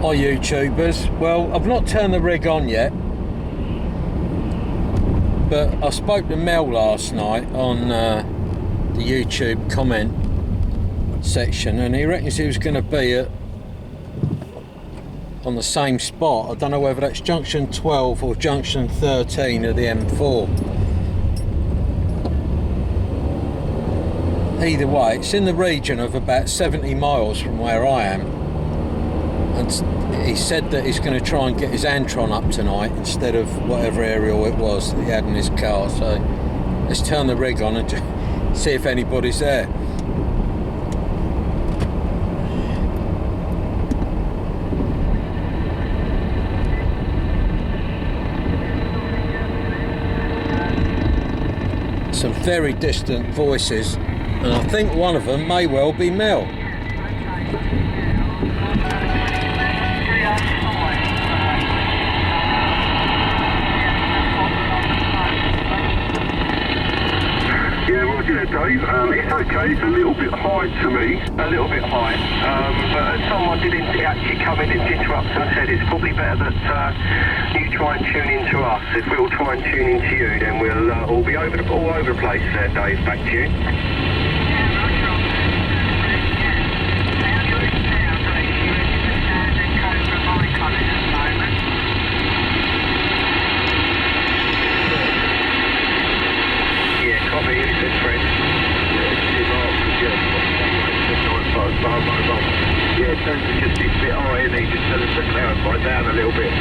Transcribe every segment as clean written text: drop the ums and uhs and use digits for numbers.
Hi YouTubers. Well, I've not turned the rig on yet, but I spoke to Mel last night on the YouTube comment section, and he reckons he was going to be on the same spot. I don't know whether that's junction 12 or junction 13 of the M4. Either way, it's in the region of about 70 miles from where I am, and he said that he's going to try and get his Antron up tonight instead of whatever aerial it was that he had in his car. So let's turn the rig on and just see if anybody's there. Some very distant voices, and I think one of them may well be Mel. Yeah, Dave, it's okay, it's a little bit high to me, a little bit high, but someone did actually come in and interrupt and said it's probably better that you try and tune into us. If we all try and tune into you, then we'll all be all over the place there, Dave. Back to you. Yeah, it turns to just a bit high, and he just tell us to clarify down a little bit.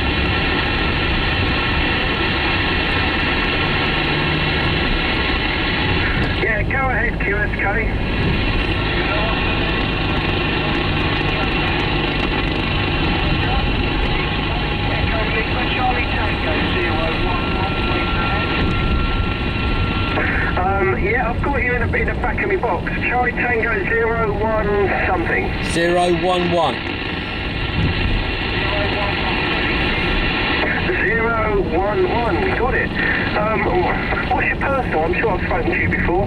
Yeah, go ahead, QSK. Charlie Tango 011. Yeah, I've got you in the back of my box. Charlie Tango 01 something. 011. 011, we got it. What's your personal? I'm sure I've spoken to you before.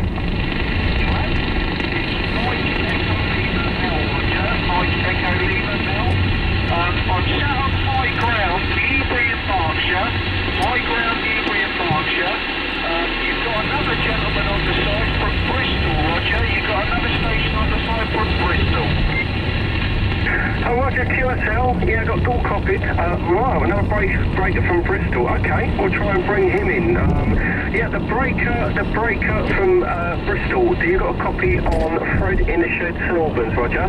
I'm sat on high ground, Newbury in Berkshire. High ground, Newbury in Berkshire. You've got another gentleman on the side from Bristol, Roger. You've got another station on the side from Bristol. Oh, Roger, QSL. Yeah, got dual copied. Right, another breaker from Bristol. Okay, we'll try and bring him in. Yeah, the breaker from Bristol. Do you got a copy on Fred in the shed, St Albans, Roger?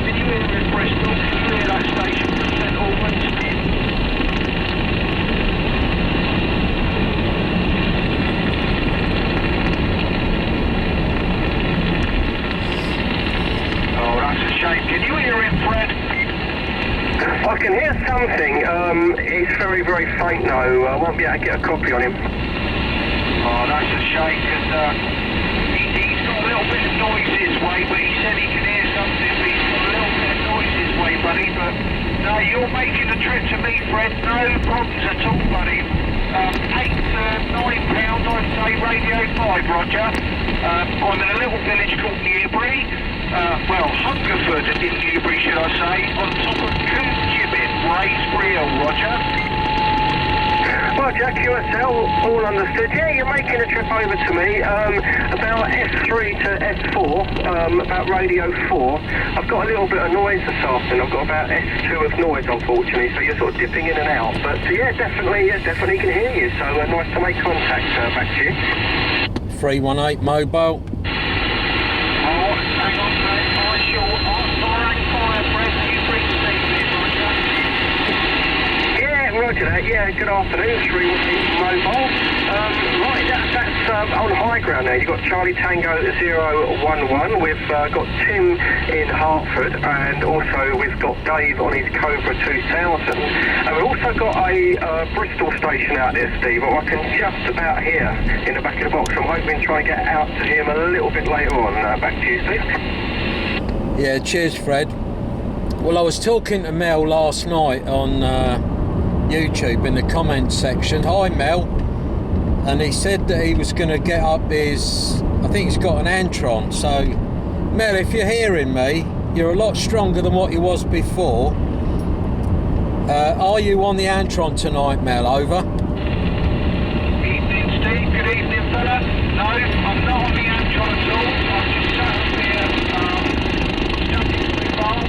Did you hear in Bristol? Did you hear that station from St Albans? Can you hear him, Fred? I can hear something. It's very, very faint though. I won't be able to get a copy on him. Oh, that's a shame, because he's got a little bit of noise his way, but he said he can hear something, but he's got a little bit of noise his way, buddy. But no, you're making the trip to me, Fred. No problems at all, buddy. £8 to £9, I'd say, Radio 5, Roger. I'm in a little village called Newbury. Hungerford in Newbury, should I say, on top of Coombe Gibbet, Raisbury Hill, Roger. Roger, QSL, all understood. Yeah, you're making a trip over to me, about S3 to S4, about Radio 4. I've got a little bit of noise this afternoon. I've got about S2 of noise, unfortunately, so you're sort of dipping in and out. But yeah, definitely can hear you, so nice to make contact. Back to you. 318 mobile. Roger that, yeah, good afternoon, 318 mobile. Right, that's on high ground now. You've got Charlie Tango 011, we've got Tim in Hertford, and also we've got Dave on his Cobra 2000. And we've also got a Bristol station out there, Steve, I can just about hear in the back of the box. I'm hoping to try and get out to him a little bit later on. Back to you, Steve. Yeah, cheers, Fred. Well, I was talking to Mel last night on YouTube in the comments section. Hi, Mel. And he said that he was going to get up his, I think he's got an Antron. So Mel, if you're hearing me, You're a lot stronger than what you was before. Are you on the Antron tonight, Mel? Over. Evening, Steve. Good evening, fella. No, I'm not on the Antron at all. I'm just sat here, stuck in the bar,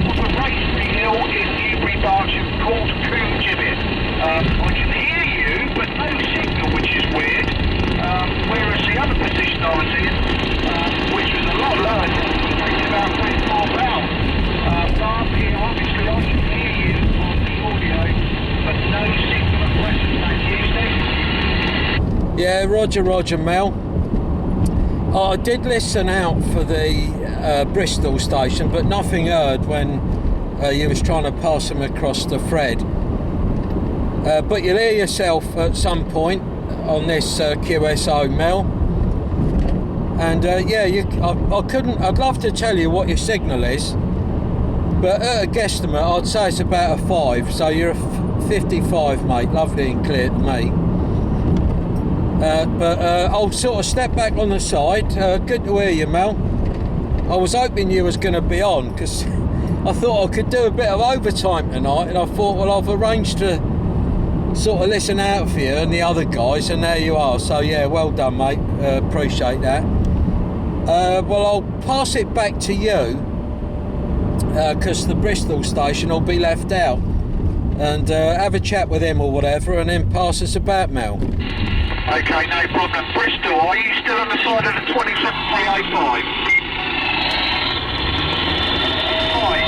on the Racebury Hill in Newbury Barsham called Coombe. I can hear you, but no signal, which is weird. Whereas the other position I was in, which was a lot lower, takes about 3-4 pounds. Up here, obviously, I can hear you on the audio, but no signal at present. Thank you, Steve. Yeah, Roger, Mel. I did listen out for the Bristol station, but nothing heard when you was trying to pass them across the Fred. But you'll hear yourself at some point on this QSO, Mel. And yeah, I'd love to tell you what your signal is, but at a guesstimate, I'd say it's about a 5. So you're a 55, mate. Lovely and clear to me. But I'll sort of step back on the side. Good to hear you, Mel. I was hoping you was going to be on, because I thought I could do a bit of overtime tonight, and I thought, well, I've arranged to sort of listen out for you and the other guys, and there you are. So yeah, well done, mate. Appreciate that. Well, I'll pass it back to you, because the Bristol station will be left out, and have a chat with him or whatever, and then pass us about, Mel. Okay, no problem. Bristol, are you still on the side of the 27385? Right.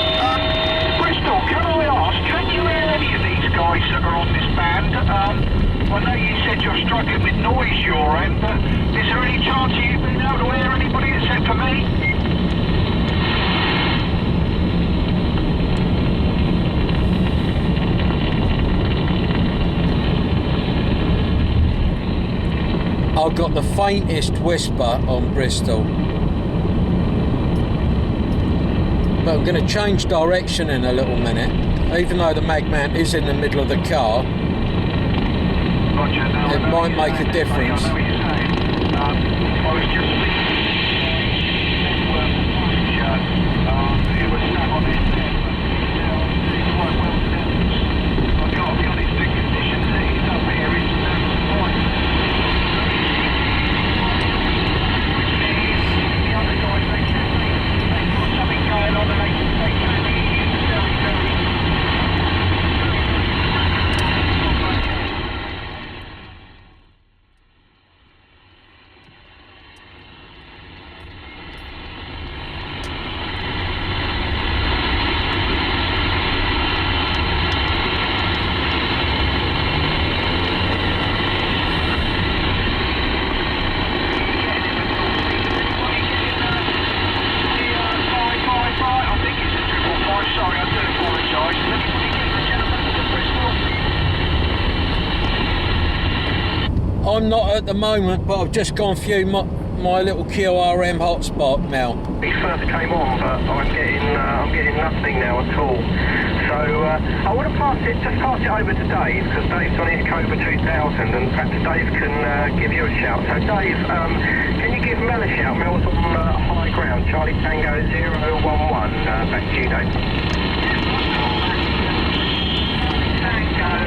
Bristol, can I ask, can you hear any of these guys that are on this band? I know you said you're struggling with noise your end, but is there any chance of you being able to hear anybody except for me? I've got the faintest whisper on Bristol, but I'm going to change direction in a little minute, even though the Magman is in the middle of the car. It might make a difference. I'm not at the moment, but I've just gone through my little QRM hotspot now. He first came on, but I'm getting nothing now at all. So I want to pass it over to Dave, because Dave's on his Cobra 2000, and perhaps Dave can give you a shout. So Dave, can you give Mel a shout? Mel's on high ground, Charlie Tango 011. Back to you, Dave. Tango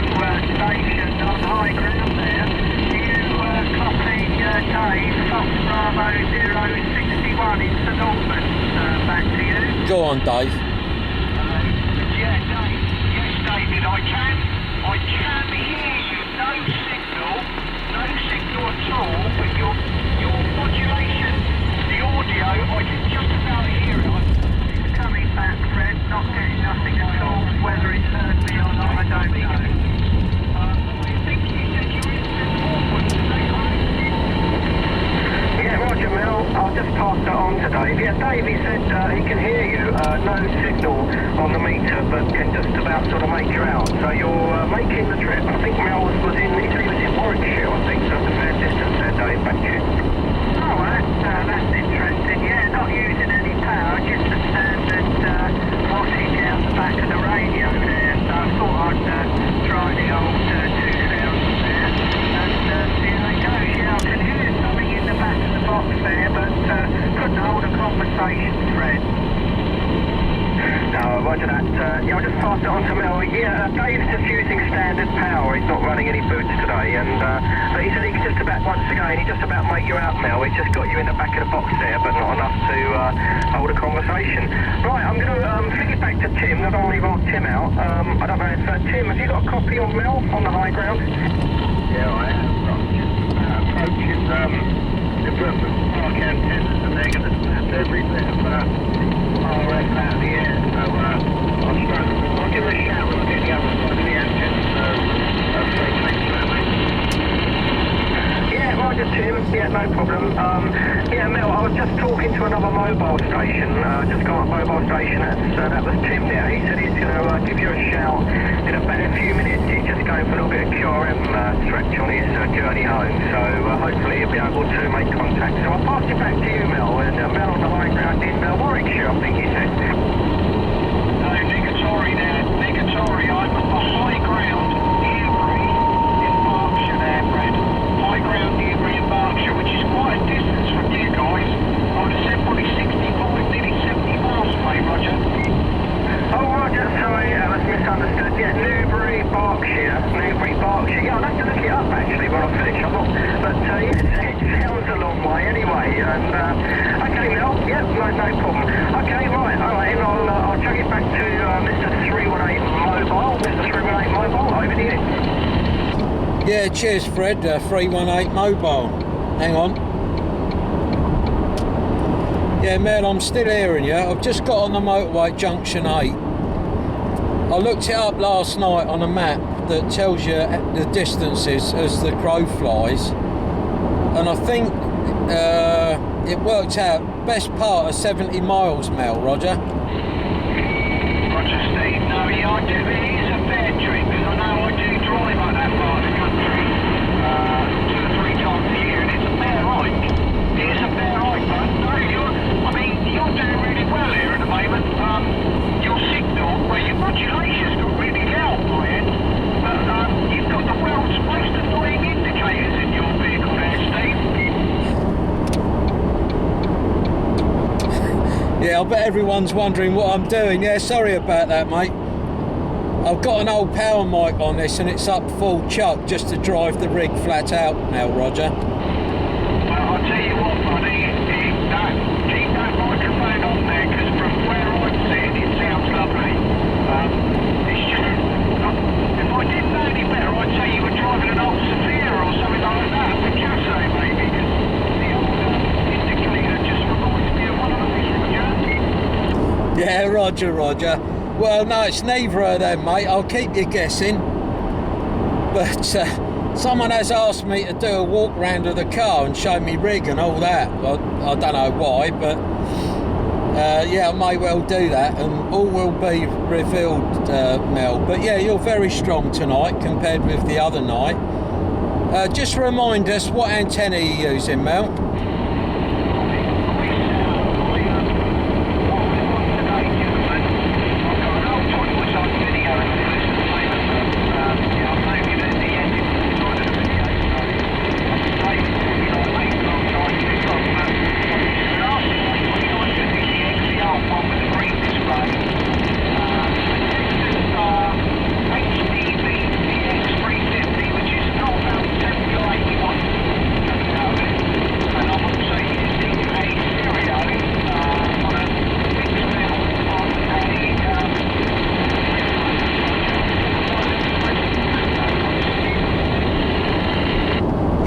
station on high ground there. Copy, Dave, Fox Bravo 061 in St Albans, back to you. Go on, Dave. Yeah, Dave. Yes, David, I can hear you. No signal at all, but your modulation, the audio, I can just about hear it. It's coming back, Fred, not getting nothing at all. Whether it's heard me or not, I don't know. I think you said you were in St Albans. Yeah, Roger, Mel, I'll just pass that on to Dave. Yeah, Dave, he said he can hear you, no signal on the meter, but can just about sort of make you out. So you're making the trip. I think Mel was in Warwickshire, I think, so it's a fair distance there, Dave, back to you. Oh, that's interesting. Yeah, not using any power, just a standard voltage out the back of the radio there. So I thought I'd try the old 2000 there, and see how it goes. Yeah, I can hear something in the back of the box there, but couldn't hold a conversation thread. No, roger that. Yeah, I'll just pass it on to Mel. Yeah, Dave's just using standard power. He's not running any boots today, and but he said he could just about, once again, he just about make you out, Mel. He just got you in the back of the box there, but not enough to hold a conversation. Right, I'm going to flick it back to Tim. I don't want to leave Tim out. I don't know if Tim, have you got a copy of Mel on the high ground? Yeah, I have. I'm just approaching the Bristol park antennas, and they're going to snap every bit of RF out of the air. So I'll give it a shout when I get the other side of the antenna. So thanks for that, mate. Yeah, roger, Tim. Yeah, no problem. Yeah, Mel, I was just talking to another mobile station. Just got a mobile station. That was Tim there. He said he's going to give you a shout in about a few minutes. He's just going for a little bit of QRM stretch on his journey home. So hopefully he'll be able to make contact. So I'll pass it back to you, Mel. And Mel on the high ground in Warwickshire, I think he said. No, negatory there. Negatory. I'm at the high ground, Newbury, in Berkshire there, Fred. High ground, Newbury in Berkshire, which is quite a distance from you guys. I would have said probably 65, nearly 70 miles away, Roger. Oh, Roger, sorry, I was misunderstood. Yeah, Newbury, Berkshire. Newbury, Berkshire. Yeah, I'll have to look it up, actually, when I finish. I'm not, but it sounds a long way anyway. And, okay, Mel, yeah, no problem. Okay, right, all right, and I'll chuck it back to Mr. 318 Mobile. Mr. 318 Mobile, over to you. Yeah, cheers, Fred. 318 Mobile. Hang on. Yeah, Mel, I'm still hearing you. I've just got on the motorway, junction 8. I looked it up last night on a map that tells you the distances as the crow flies, and I think it worked out best part of 70 miles, Mel, Roger. Roger, Steve. No, yeah, I do. It is a fair trip, because I know I do drive like that part of the country 2 or 3 times a year, and it's a fair hike. It is a fair hike, but no, you're doing really well here at the moment. Your signal, well, your modulation's got really loud by it, but you've got the world's most annoying indicators in your vehicle there, Steve. Yeah, I bet everyone's wondering what I'm doing. Yeah, sorry about that, mate. I've got an old power mic on this and it's up full chuck just to drive the rig flat out now, Roger. Well, I'll tell you what, buddy, keep that microphone on there, because from where I'm sitting, it sounds lovely. It's just, if I didn't know any better, I'd say you were driving an old Sirio or something like that, would you say, maybe? Because the old indicator just reminds me of one of those, Roger. Yeah, Roger. Well, no, it's neither of them, mate. I'll keep you guessing. But someone has asked me to do a walk round of the car and show me rig and all that. Well, I don't know why, but yeah, I may well do that, and all will be revealed, Mel. But yeah, you're very strong tonight compared with the other night. Just remind us, what antenna you're using, Mel?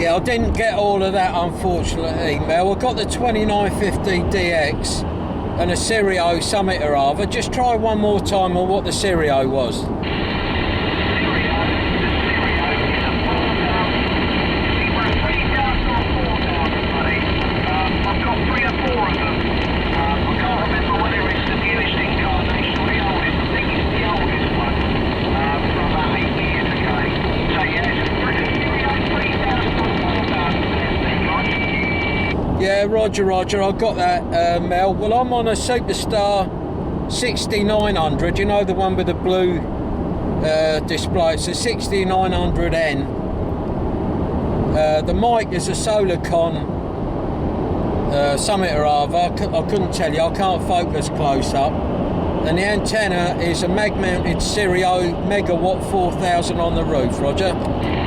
I didn't get all of that, unfortunately, Mel. I got the 2950DX and a Sirio Summit or other. Just try one more time on what the Sirio was. Yeah, Roger, I got that, Mel. Well, I'm on a Superstar 6900, you know, the one with the blue display. It's a 6900N. The mic is a Solarcon Summit or other. I couldn't tell you, I can't focus close up. And the antenna is a mag-mounted Sirio megawatt 4000 on the roof, Roger.